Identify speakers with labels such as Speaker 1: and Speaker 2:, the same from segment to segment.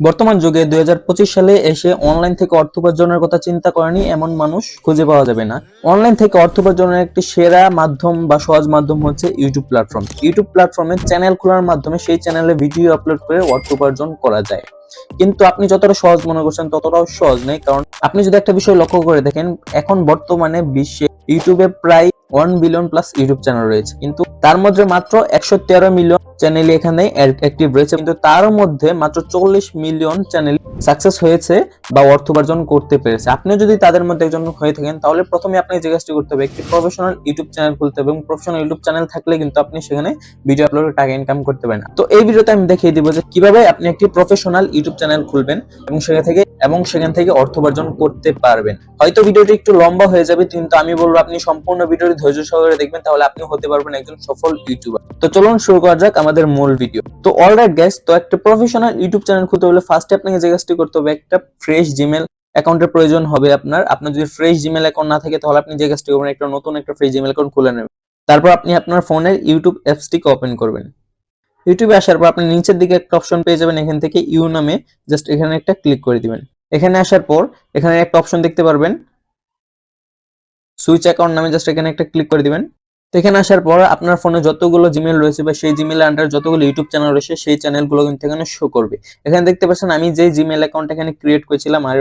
Speaker 1: বর্তমান যুগে 2025 সালে এসে অনলাইন থেকে অর্থ উপার্জনের কথা চিন্তা করেনি এমন মানুষ খুঁজে পাওয়া যাবে না। অনলাইন থেকে অর্থ উপার্জনের একটি সেরা মাধ্যম বা সহজ মাধ্যম হচ্ছে ইউটিউব প্ল্যাটফর্ম। ইউটিউব প্ল্যাটফর্মে চ্যানেল খোলার মাধ্যমে সেই চ্যানেলে ভিডিও আপলোড করে অর্থ উপার্জন করা যায়। কিন্তু আপনি যতটা সহজ মনে করছেন ততটাও সহজ নেই, কারণ আপনি যদি একটা বিষয় লক্ষ্য করে দেখেন, এখন বর্তমানে বিশ্বে ইউটিউবে প্রায় 1 বিলিয়ন প্লাস ইউটিউব চ্যানেল রয়েছে, কিন্তু তার মধ্যে মাত্র 113 মিলিয়ন চ্যানেল এখানে অ্যাক্টিভ রয়েছে, কিন্তু তার মধ্যে মাত্র 40 মিলিয়ন চ্যানেল সাকসেস হয়েছে বা অর্থ উপার্জন করতে পেরেছে। আপনি যদি তাদের মধ্যে একজন হয়ে থাকেন, তাহলে প্রথমে আপনাকে যে কাজটি করতে হবে, একটি প্রফেশনাল ইউটিউব চ্যানেল খুলতে হবে, এবং প্রফেশনাল ইউটিউব চ্যানেল থাকলে কিন্তু আপনি সেখানে ভিডিও আপলোড করে টাকা ইনকাম করতে পারেন। তো এই ভিডিওতে আমি দেখিয়ে দিব যে কিভাবে আপনি একটি প্রফেশনাল ইউটিউব চ্যানেল খুলবেন এবং সেখান থেকে অর্থ উপার্জন করতে পারবেন। হয়তো ভিডিওটি একটু লম্বা হয়ে যাবে, কিন্তু আমি বলবো আপনি সম্পূর্ণ ভিডিওটি ধৈর্য সহকারে দেখবেন, তাহলে আপনি হতে পারবেন একজন সফল ইউটিউবার। তো চলুন শুরু করা যাক আমাদের মূল ভিডিও। তো অলরাইট গাইস, তো একটা প্রফেশনাল ইউটিউব চ্যানেল খুলতে হলে ফার্স্টে আপনাকে যে কাজটি করতে হবে, একটা ফ্রেশ জিমেল অ্যাকাউন্টের প্রয়োজন হবে আপনার যদি ফ্রেশ জিমেল অ্যাকাউন্ট না থাকে, তাহলে আপনি যে কাজটি করবেন, একটা নতুন একটা ফ্রেশ জিমেল অ্যাকাউন্ট খুলে নেবেন। তারপর আপনি আপনার ফোনের ইউটিউব অ্যাপসটিকে ওপেন করবেন। ইউটিউবে আসার পর আপনি নিচের দিকে একটা অপশন পেয়ে যাবেন, এখান থেকে ইউ নামে জাস্ট এখানে একটা ক্লিক করে দিবেন। এখানে আসার পর এখানে একটা অপশন দেখতে পারবেন সুইচ অ্যাকাউন্ট নামে, জাস্ট এখানে একটা ক্লিক করে দিবেন। তো এখানে আসার পর আপনার ফোনে যতগুলো জিমেল রয়েছে বা সেই জিমেল আন্ডার যতগুলো ইউটিউব চ্যানেল রয়েছে সেই চ্যানেলগুলো কিন্তু এখানে শো করবে। এখানে দেখতে পাচ্ছেন আমি যে জিমেল অ্যাকাউন্ট এখানে ক্রিয়েট করেছিলাম আর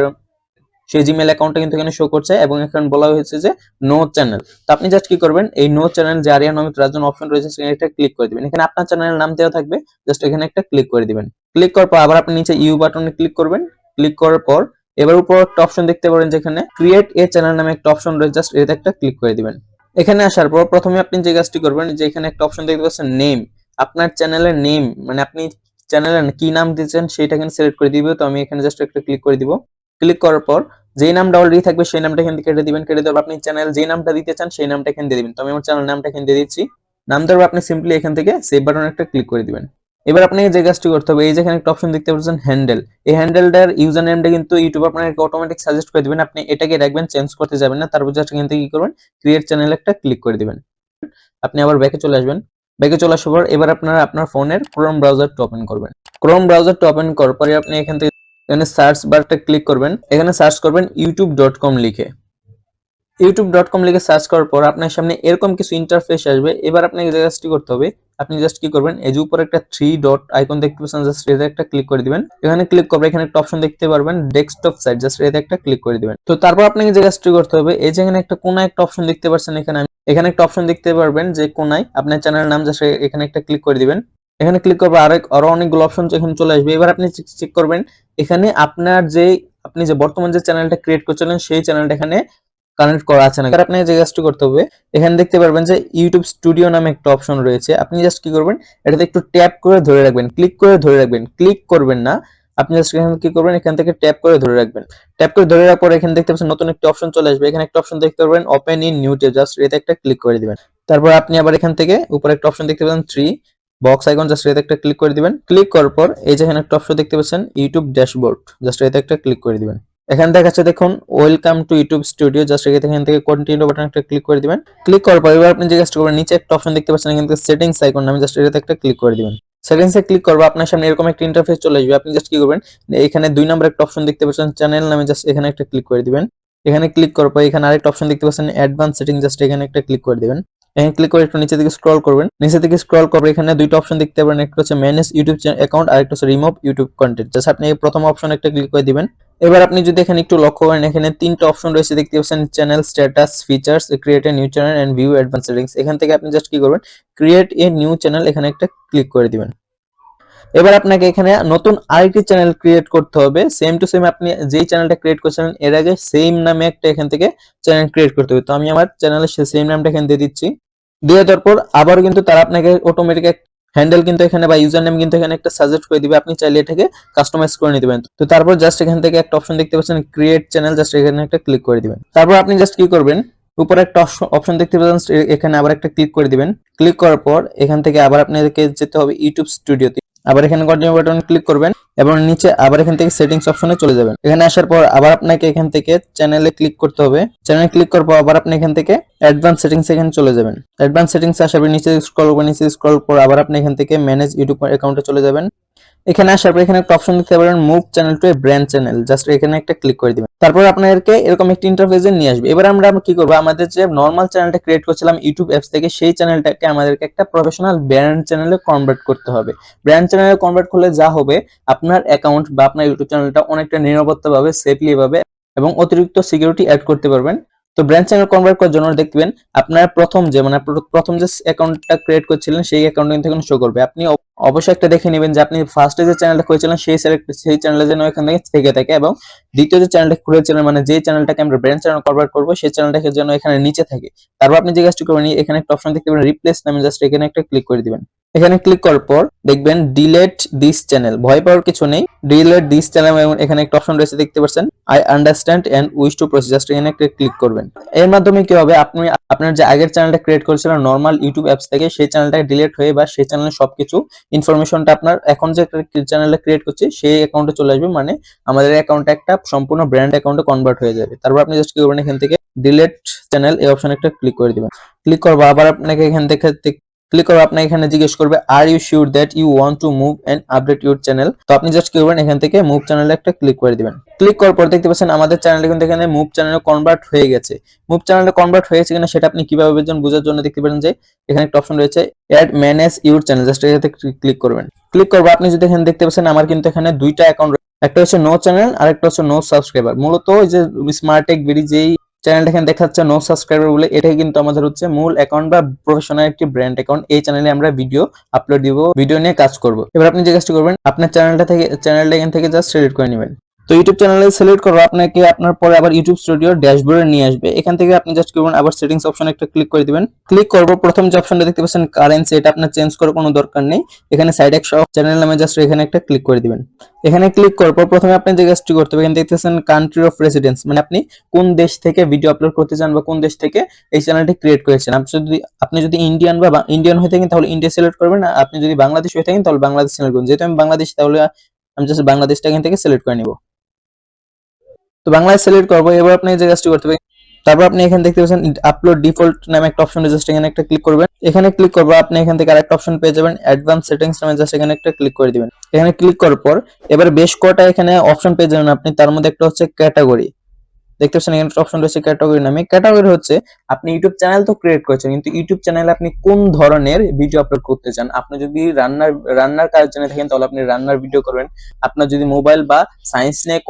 Speaker 1: সেই জিমেল অ্যাকাউন্টটা কিন্তু এখানে শো করছে, এবং এখানে বলা হয়েছে যে নো চ্যানেল। তো আপনি জাস্ট কি করবেন, এই নো চ্যানেল যে আরিয়ান অমিত রাজন অপশন রয়েছে সেখানে একটা ক্লিক করে দিবেন। এখানে আপনার চ্যানেলের নাম দেওয়া থাকবে, জাস্ট এখানে একটা ক্লিক করে দিবেন। ক্লিক করার পর আবার আপনি নিচে ইউ বাটনে ক্লিক করবেন। ক্লিক করার পর এবার উপর একটা অপশন দেখতে পারেন যেখানে ক্রিয়েট এ চ্যানেল নামে একটা অপশন রয়েছে, জাস্ট এতে একটা ক্লিক করে দিবেন। এখানে আসার পর প্রথমে আপনি যে কাজটি করবেন, যে এখানে একটা অপশন দেখতে পাচ্ছেন নেম, আপনার চ্যানেলের নেম মানে আপনি চ্যানেলের কি নাম দিচ্ছেন সেটা এখানে সিলেক্ট করে দিবে। তো আমি এখানে জাস্ট একটা ক্লিক করে দিব। ক্লিক করার পর যেই নামটা অলরেডি থাকবে সেই নামটা এখান থেকে কেটে দিবেন। কেটে দেওয়ার আপনি চ্যানেল যেই নামটা দিতে চান সেই নামটা এখানে দিয়ে দিবেন। তো আমি আমার চ্যানেল নামটা এখানে দিয়ে দিচ্ছি। নাম দেওয়ার আপনি সিম্পলি এখান থেকে সেভ বাটনে একটা ক্লিক করে দিবেন। এবার আপনাকে যে কাজটি করতে হবে, এই যে এখানে একটা অপশন দেখতে পাচ্ছেন হ্যান্ডেল, এই হ্যান্ডেলটার ইউজার নেমটা কিন্তু ইউটিউব আপনাকে অটোমেটিক সাজেস্ট করে দিবেন। আপনি এটাকে রাখবেন, চেঞ্জ করতে যাবেন না। তারপর জাস্ট এখান থেকে কি করবেন, ক্রিয়েট চ্যানেল একটা ক্লিক করে দিবেন। আপনি আবার ব্যাকে চলে আসবেন। ব্যাকে চলে আসার পর এবার আপনারা আপনার ফোনের ক্রোম ব্রাউজারটা ওপেন করবেন। ক্রোম ব্রাউজারটা ওপেন করার পরে আপনি এখান থেকে এখানে সার্চ বারটা ক্লিক করবেন। এখানে সার্চ করবেন youtube.com লিখে। youtube.com লিখে সার্চ করার পর আপনার সামনে এরকম কিছু ইন্টারফেস আসবে। এবার আপনাকে যে কাজটি করতে হবে, আপনি জাস্ট কি করবেন, এই যে উপরে একটা 3 ডট আইকন দেখতে পাচ্ছেন, জাস্ট এতে একটা ক্লিক করে দিবেন। এখানে ক্লিক করবে, এখানে একটা অপশন দেখতে পারবেন ডেস্কটপ সাইট, জাস্ট এতে একটা ক্লিক করে দিবেন। তো তারপর আপনাকে যে কাজটি করতে হবে, এই যে এখানে একটা কোণায় একটা অপশন দেখতে পাচ্ছেন, এখানে একটা অপশন দেখতে পারবেন যে কোণায় আপনার চ্যানেলের নাম, জাস্ট এখানে একটা ক্লিক করে দিবেন। এখানে ক্লিক করবে আরো অনেকগুলো অপশন এখানে চলে আসবে। এবার আপনি চেক করবেন এখানে আপনি যে বর্তমান যে চ্যানেলটা ক্রিয়েট করছিলেন সেই চ্যানেলটা এখানে কানেক্ট করা আছে না। আপনি যে কাজটি করতে হবে, এখানে দেখতে পারবেন যে ইউটিউব স্টুডিও নামে একটা অপশন রয়েছে। আপনি জাস্ট কি করবেন, এটাতে একটু ট্যাপ করে ধরে রাখবেন, ক্লিক করে ধরে রাখবেন, ক্লিক করবেন না। আপনি জাস্ট এখানে কি করবেন, এখান থেকে ট্যাপ করে ধরে রাখবেন। ট্যাপ করে ধরে রাখার পর এখানে দেখতে পাচ্ছেন নতুন একটা অপশন চলে আসবে। এখানে একটা অপশন দেখতে পারবেন open in new tab, just এতে একটা ক্লিক করে দিবেন। তারপর আপনি আবার এখান থেকে উপরে একটা অপশন দেখতে পাচ্ছেন 3 বক্স আইকন, জাস্ট এতে একটা ক্লিক করে দিবেন। ক্লিক করার পর এই যে এখানে একটা অপশন দেখতে পাচ্ছেন ইউটিউব ড্যাশবোর্ড, জাস্ট এতে একটা ক্লিক করে দিবেন। এখানে দেখাচ্ছে দেখুন welcome to YouTube studio, just এখান থেকে কন্টিনিউ বাটন একটা ক্লিক করে দিবেন। ক্লিক করার পর এবার আপনি যে কাজটা করবেন, নিচে একটা অপশন দেখতে পাচ্ছেন এখান থেকে সেটিংস আইকন নামে, জাস্ট এটাতে একটা ক্লিক করে দিবেন। সেটিংসে ক্লিক করবে, আপনার সামনে এরকম একটা ইন্টারফেস চলে আসবে। আপনি জাস্ট কি করবেন, এখানে 2 নম্বর একটা অপশন দেখতে পাচ্ছেন চ্যানেল নামে, জাস্ট এখানে একটা ক্লিক করে দিবেন। এখানে ক্লিক করার পর এখানে আরেকটা অপশন দেখতে পাচ্ছেন অ্যাডভান্স সেটিং, জাস্ট এখানে একটা ক্লিক করে দিবেন। এখানে ক্লিক করে একটু নিচে দিকে স্ক্রল করবেন। নিচে দিকে স্ক্রল করবে, এখানে দুইটা অপশন দেখতে পাবেন, একটা হচ্ছে ম্যানেজ ইউটিউব অ্যাকাউন্ট আর একটা হচ্ছে রিমুভ ইউটিউব কন্টেন্ট, জাস্ট আপনি এই প্রথম অপশন একটা ক্লিক করে দিবেন। এবার আপনি যদি এখানে একটু লক্ষ্য করেন, এখানে 3টা অপশন রয়েছে দেখতে পাচ্ছেন channel status, features, create a new channel and view advance settings. এখান থেকে আপনি জাস্ট কি করবেন, ক্রিয়েট এ নিউ চ্যানেল এখানে একটা ক্লিক করে দিবেন। এবার আপনাকে এখানে নতুন আরেকটি চ্যানেল ক্রিয়েট করতে হবে। সেম টু সেম আপনি যেই চ্যানেলটা ক্রিয়েট করছিলেন এর আগে সেম নামে একটা এখান থেকে চ্যানেল ক্রিয়েট করতে হবে। তো আমি আমার চ্যানেলের সেম নামটা এখানে দিয়ে দিচ্ছি। দিয়ে দেওয়ার পর আবার কিন্তু তারা আপনাকে অটোমেটিক হ্যান্ডেল কিন্তু এখানে বা ইউজার নেম কিন্তু এখানে একটা সাজেস্ট করে দিবে, আপনি চাইলে এটাকে কাস্টমাইজ করে নিতে পারেন। তো তারপর জাস্ট এখান থেকে একটা অপশন দেখতে পাচ্ছেন ক্রিয়েট চ্যানেল, জাস্ট এখানে একটা ক্লিক করে দিবেন। তারপর আপনি জাস্ট কি করবেন, উপরে একটা অপশন দেখতে পাচ্ছেন এখানে আবার একটা ক্লিক করে দিবেন। ক্লিক করার পর এখান থেকে আবার আপনাদেরকে যেতে হবে ইউটিউব স্টুডিওতে। আবার এখানে কন্টিনিউ বাটন ক্লিক করবেন এবং নিচে আবার এখান থেকে সেটিংস অপশনে চলে যাবেন। এখানে আসার পর আবার আপনাকে এখান থেকে চ্যানেলে ক্লিক করতে হবে। চ্যানেলে ক্লিক করার পর আবার আপনি এখান থেকে অ্যাডভান্স সেটিংস এখানে চলে যাবেন। অ্যাডভান্স সেটিংস আসার পর নিচে স্ক্রল করে আবার আপনি এখান থেকে ম্যানেজ ইউটিউব অ্যাকাউন্টে চলে যাবেন। এখানে আসার পর এখানে একটা অপশন দেখতে পারেন move channel to A brand channel, just এখানে একটা ক্লিক করে দিবেন। তারপর আপনাদেরকে এরকম একটা ইন্টারফেসে নিয়ে আসবে। এবার আমরা কি করব, আমাদের যে নরমাল চ্যানেলটা ক্রিয়েট করছিলাম ইউটিউব অ্যাপস থেকে, সেই চ্যানেলটাকে আমাদেরকে একটা প্রফেশনাল ব্র্যান্ড চ্যানেলে কনভার্ট করতে হবে। ব্র্যান্ড চ্যানেলে কনভার্ট করলে যা হবে, আপনার অ্যাকাউন্ট বা আপনার ইউটিউব চ্যানেলটা অনেকটা নিরাপত্তাভাবে, সেফলি ভাবে এবং অতিরিক্ত সিকিউরিটি অ্যাড করতে পারবেন। তো ব্র্যান্ড চ্যানেল কনভার্ট করার জন্য দেখবেন আপনার প্রথম যে অ্যাকাউন্টটা ক্রিয়েট করছিলেন সেই অ্যাকাউন্ট কিন্তু এখানে শো করবে। আপনি অবশ্যই একটা দেখে নেবেন যে আপনি ফার্স্টে যে চ্যানেলটা খুলেছিলেন সেই চ্যানেলে যেন এখান থেকে থাকে, এবং দ্বিতীয় যে চ্যানেলটা খুলেছিলেন মানে যে চ্যানেলটাকে আমরা ব্র্যান্ড চ্যানেল কনভার্ট করবো সেই চ্যানেলটাকে যেন এখানে নিচে থাকে। তারপর আপনি যে কাজটি করবেন, এখানে একটা অপশন দেখতে পাবেন রিপ্লেস নামে, জাস্ট এখানে একটা ক্লিক করে দিবেন। এখানে ক্লিক করার পর দেখবেন ডিলেট দিস চ্যানেল, ভয় পাওয়ার কিছু নেই, ডিলেট দিস চ্যানেল এখানে একটা অপশন রয়েছে দেখতে পাচ্ছেন, I understand and wish to proceed, just এখানে একটা ক্লিক করবেন। এর মাধ্যমে কি হবে, আপনি আপনার যে আগের চ্যানেলটা ক্রিয়েট করেছিলেন নরমাল ইউটিউব অ্যাপস থেকে, সেই চ্যানেলটা ডিলিট হয়ে বা সেই চ্যানেলের সবকিছু ইনফরমেশনটা আপনার এখন যে চ্যানেলটা ক্রিয়েট করছি সেই অ্যাকাউন্টে চলে আসবে, মানে আমাদের অ্যাকাউন্টটা একটা সম্পূর্ণ ব্র্যান্ড অ্যাকাউন্টে কনভার্ট হয়ে যাবে। তারপর আপনি জাস্ট কি করবেন, এখান থেকে ডিলিট চ্যানেল এই অপশনে একটা ক্লিক করে দিবেন। ক্লিক করবো আবার আপনাকে এখান থেকে ক্লিক করবো, আপনাকে এখানে জিজ্ঞেস করবে are you sure that you want to move and update your channel. তো আপনি জাস্ট কি করবেন, এখান থেকে মুভ চ্যানেলে একটা ক্লিক করে দিবেন। ক্লিক করার পর দেখতে পাচ্ছেন আমাদের চ্যানেলটা কিন্তু এখানে মুভ চ্যানেলে কনভার্ট হয়ে গেছে। মুভ চ্যানেলে কনভার্ট হয়েছে কিনা সেটা আপনি কিভাবে বোঝার জন্য দেখতে পারেন যে এখানে একটা অপশন রয়েছে add manage your channel, just এটাতে ক্লিক করবেন। ক্লিক করবো, আপনি যদি এখানে দেখতে পাচ্ছেন আমার কিন্তু এখানে দুইটা অ্যাকাউন্ট, একটা হচ্ছে নো চ্যানেল আর একটা হচ্ছে নো সাবস্ক্রাইবার। মূলত ওই যে স্মার্ট টেক বিডি যেই চ্যানেলটা এখানে দেখাচ্ছে নো সাবস্ক্রাইবার বলে, এটাই কিন্তু আমাদের হচ্ছে মূল অ্যাকাউন্ট বা প্রফেশনাল একটি ব্র্যান্ড অ্যাকাউন্ট। এই চ্যানেলে আমরা ভিডিও আপলোড দিব, ভিডিও নিয়ে কাজ করব। এবার আপনি যে কাজটি করবেন, আপনার চ্যানেলটা এখান থেকে জাস্ট সিলেক্ট করে নেবেন। তো ইউটিউব চ্যানেলে সিলেক্ট করবো, আপনাকে আপনার পরে আবার ইউটিউব স্টুডিও ড্যাশবোর্ডে নিয়ে আসবে। এখান থেকে আপনি জাস্ট করবেন আবার সেটিংস অপশনে একটা ক্লিক করে দিবেন। ক্লিক করবো, প্রথম যে অপশনটা দেখতে পাচ্ছেন কারেন্সি, এটা আপনার চেঞ্জ করার কোনো দরকার নেই। এখানে সাইড এক চ্যানেল নামে জাস্ট এখানে একটা ক্লিক করে দিবেন। এখানে ক্লিক করার পর প্রথমে আপনি যে কাজটি করতে হবে, এখানে দেখতেছেন কান্ট্রি অফ রেসিডেন্স, মানে আপনি কোন দেশ থেকে ভিডিও আপলোড করতে চান বা কোন দেশ থেকে এই চ্যানেলটি ক্রিয়েট করেছেন। আপনি যদি ইন্ডিয়ান হয়ে থাকেন তাহলে ইন্ডিয়া সিলেক্ট করবেন, আর আপনি যদি বাংলাদেশ হয়ে থাকেন তাহলে বাংলাদেশ সিলেক্ট করবেন। যেহেতু আমি বাংলাদেশ, তাহলে আমি জাস্ট বাংলাদেশটা এখান থেকে সিলেক্ট করে নিব। তো বাংলায় সিলেক্ট করবো। এবার আপনি যে কাজটি করতে হবে, তারপর আপনি এখানে দেখতে পাচ্ছেন আপলোড ডিফল্ট নামে একটা অপশন, জাস্ট এখানে একটা ক্লিক করবেন। এখানে ক্লিক করবো, আপনি এখান থেকে আরেকটা অপশন পেয়ে যাবেন অ্যাডভান্স সেটিংস নামে, জাস্ট এখানে একটা ক্লিক করে দিবেন। এখানে ক্লিক করার পর এবার বেশ কটা এখানে অপশন পেয়ে যাবেন আপনি, তার মধ্যে একটা হচ্ছে ক্যাটাগরি। দেখতে পাচ্ছেন এখানে একটা অপশন রয়েছে ক্যাটাগরি নামে। ক্যাটাগরি হচ্ছে আপনি ইউটিউব চ্যানেল তো ক্রিয়েট করেছেন, কিন্তু ইউটিউব চ্যানেলে আপনি কোন ধরনের ভিডিও আপলোড করতে চান। আপনি যদি রান্নার কাজ জেনে থাকেন তাহলে আপনি রান্নার ভিডিও করবেন। আপনার যদি মোবাইল বা সায়েন্স নিয়ে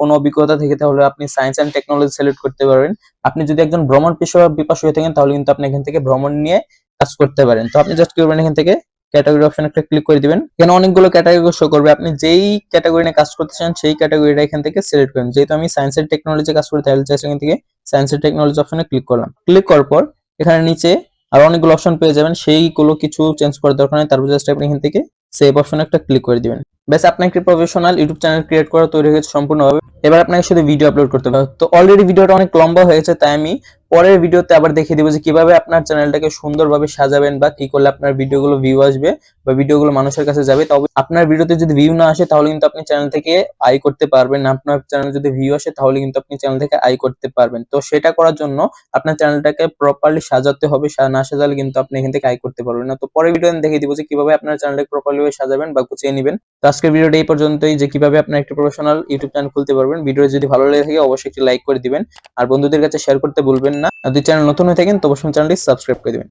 Speaker 1: কোনো অভিজ্ঞতা থেকে তাহলে আপনি সায়েন্স এন্ড টেকনোলজি সিলেক্ট করতে পারবেন। আপনি যদি একজন ভ্রমণ পিপাসু হয়ে থাকেন তাহলে কিন্তু আপনি এখান থেকে ভ্রমণ নিয়ে কাজ করতে পারেন। তো আপনি জাস্ট কি করবেন, এখান থেকে ক্যাটাগরি অপশন একটা ক্লিক করে দিবেন। এখানে অনেকগুলো ক্যাটাগরি শো করবে, আপনি যেই ক্যাটাগরি নিয়ে কাজ করতে চান সেই ক্যাটাগরিটা এখান থেকে সিলেক্ট করেন। যেহেতু আমি সায়েন্স এন্ড টেকনোলজি কাজ করি তাহলে জাস্ট এখান থেকে সায়েন্স এন্ড টেকনোলজি অপশনে ক্লিক করলাম। ক্লিক করার পর এখানে নিচে আর অনেকগুলো অপশন পেয়ে যাবেন, সেইগুলো কিছু চেঞ্জ করার দরকার নেই। তারপর জাস্ট আপনি এখান থেকে সেভ অপশনে একটা ক্লিক করে দিবেন। ব্যাস, আপনার একটি প্রফেশনাল ইউটিউব চ্যানেল ক্রিয়েট করা তৈরি হয়েছে সম্পূর্ণভাবে। এবার আপনাকে শুধু ভিডিও আপলোড করতে হবে। তো অলরেডি ভিডিওটা অনেক লম্বা হয়েছে, তাই আমি পরের ভিডিওতে আবার দেখিয়ে দিব যে কিভাবে আপনার চ্যানেলটাকে সুন্দরভাবে সাজাবেন বা কি করলে আপনার ভিডিওগুলো ভিউ আসবে বা ভিডিওগুলো মানুষের কাছে যাবে। তবে আপনার ভিডিওতে যদি ভিউ না আসে তাহলে কিন্তু আপনি চ্যানেল থেকে আয় করতে পারবেন না। আপনার চ্যানেল যদি ভিউ আসে তাহলে কিন্তু আপনি চ্যানেল থেকে আয় করতে পারবেন। তো সেটা করার জন্য আপনার চ্যানেলটাকে প্রপারলি সাজাতে হবে, না সাজালে কিন্তু আপনি এখান থেকে আয় করতে পারবেন না। তো পরের ভিডিও আমি দেখিয়ে দিব যে কিভাবে আপনার চ্যানেলটাকে প্রপারলি সাজাবেন বা গুছিয়ে নেবেন। তো আজকের ভিডিওটা এই পর্যন্তই, যে কিভাবে আপনার একটি প্রফেশনাল ইউটিউব চ্যানেল খুলতে পারবেন। ভিডিও যদি ভালো লেগে থাকে অবশ্যই একটি লাইক করে দিবেন আর বন্ধুদের কাছে শেয়ার করতে ভুলবেন না। আর যদি চ্যানেল নতুন হয়ে থাকেন তো অবশ্যই চ্যানেলটি সাবস্ক্রাইব করে দিবেন।